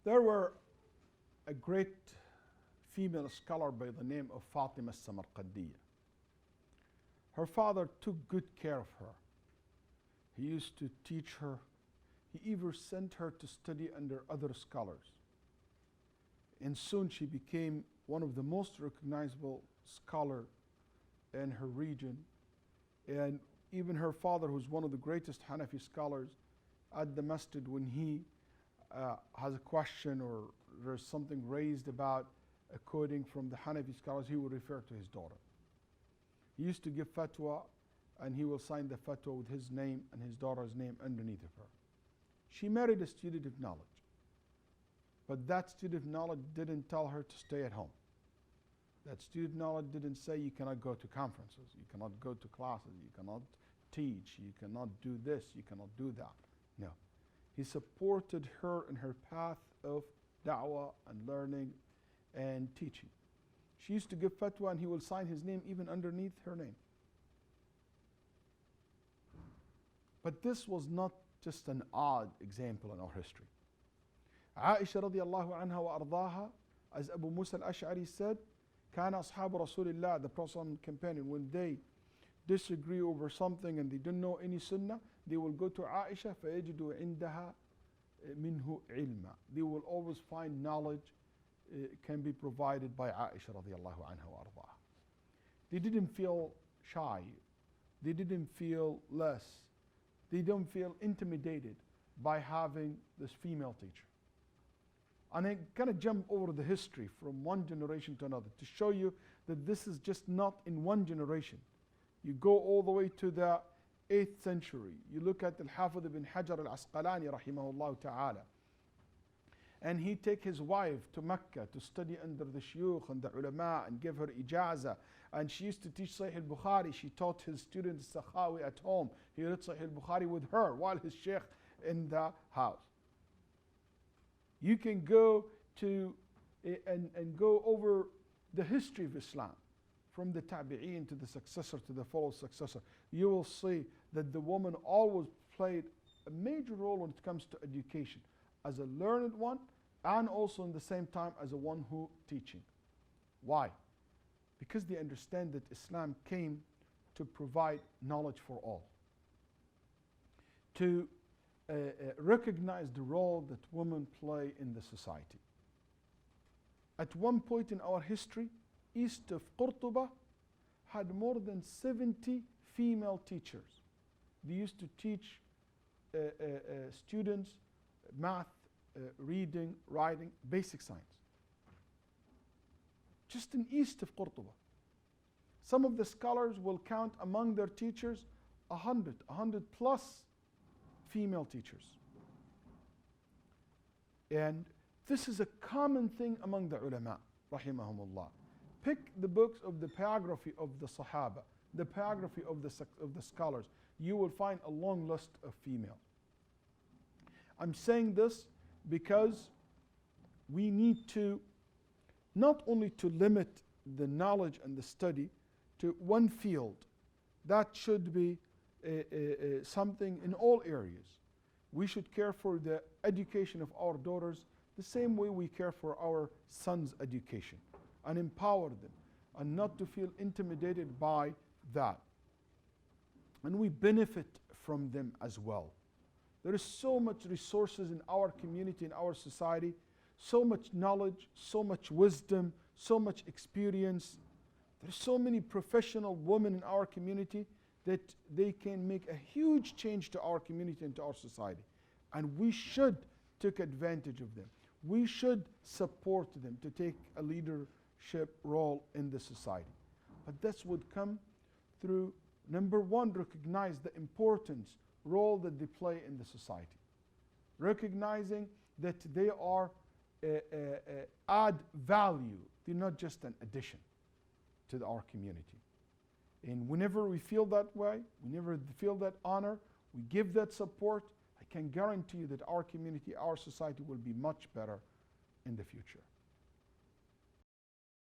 There were a great female scholar by the name of Fatima Samarqandiyya. Her father took good care of her. He used to teach her. He even sent her to study under other scholars. And soon she became one of the most recognizable scholars in her region. And even her father, who's one of the greatest Hanafi scholars, at the masjid, when he has a question or there's something raised about a quoting from the Hanafi scholars, he will refer to his daughter. He used to give fatwa, and he will sign the fatwa with his name and his daughter's name underneath of her. She married a student of knowledge, but that student of knowledge didn't tell her to stay at home. That student of knowledge didn't say you cannot go to conferences, you cannot go to classes, you cannot teach, you cannot do this, you cannot do that. No. He supported her in her path of da'wah and learning and teaching. She used to give fatwa and he will sign his name even underneath her name. But this was not just an odd example in our history. Aisha radiallahu anha wa ardaha, as Abu Musa al-Ash'ari said, كان أصحاب رسول الله, the Prophet companion, when they disagree over something and they don't know any sunnah, they will go to Aisha فَيَجِدُوا عِنْدَهَا مِنْهُ عِلْمًا. They will always find knowledge can be provided by Aisha radiallahu anha wa ardaha. They didn't feel shy. They didn't feel less. They don't feel intimidated by having this female teacher. And I kind of jump over the history from one generation to another to show you that this is just not in one generation. You go all the way to the 8th century. You look at Al-Hafidh ibn Hajar al-Asqalani rahimahullah ta'ala. And he take his wife to Mecca to study under the shuyukh and the ulama and give her ijazah. And she used to teach Sahih al-Bukhari. She taught his students Sakhawi at home. He read Sahih al-Bukhari with her while his sheikh in the house. You can go to and go over the history of Islam from the tabi'een to the successor to the follow successor. You will see that the woman always played a major role when it comes to education, as a learned one and also in the same time as a one who teaching. Why? Because they understand that Islam came to provide knowledge for all, to recognize the role that women play in the society. At one point in our history, east of Qurtuba had more than 70 female teachers. They used to teach students math, reading, writing, basic science. Just in east of Qurtuba. Some of the scholars will count among their teachers 100 plus female teachers. And this is a common thing among the ulama, rahimahumullah. Pick the books of the biography of the Sahaba, the biography of the scholars. You will find a long list of female. I'm saying this because we need to not only to limit the knowledge and the study to one field. That should be something in all areas. We should care for the education of our daughters the same way we care for our sons' education, and empower them and not to feel intimidated by that. And we benefit from them as well. There is so much resources in our community, in our society, so much knowledge, so much wisdom, so much experience. There are so many professional women in our community that they can make a huge change to our community and to our society. And we should take advantage of them. We should support them to take a leadership role in the society. But this would come through, number one, recognize the importance, role that they play in the society. Recognizing that they are add value. They're not just an addition to our community. And whenever we feel that way, whenever we feel that honor, we give that support, I can guarantee you that our community, our society will be much better in the future.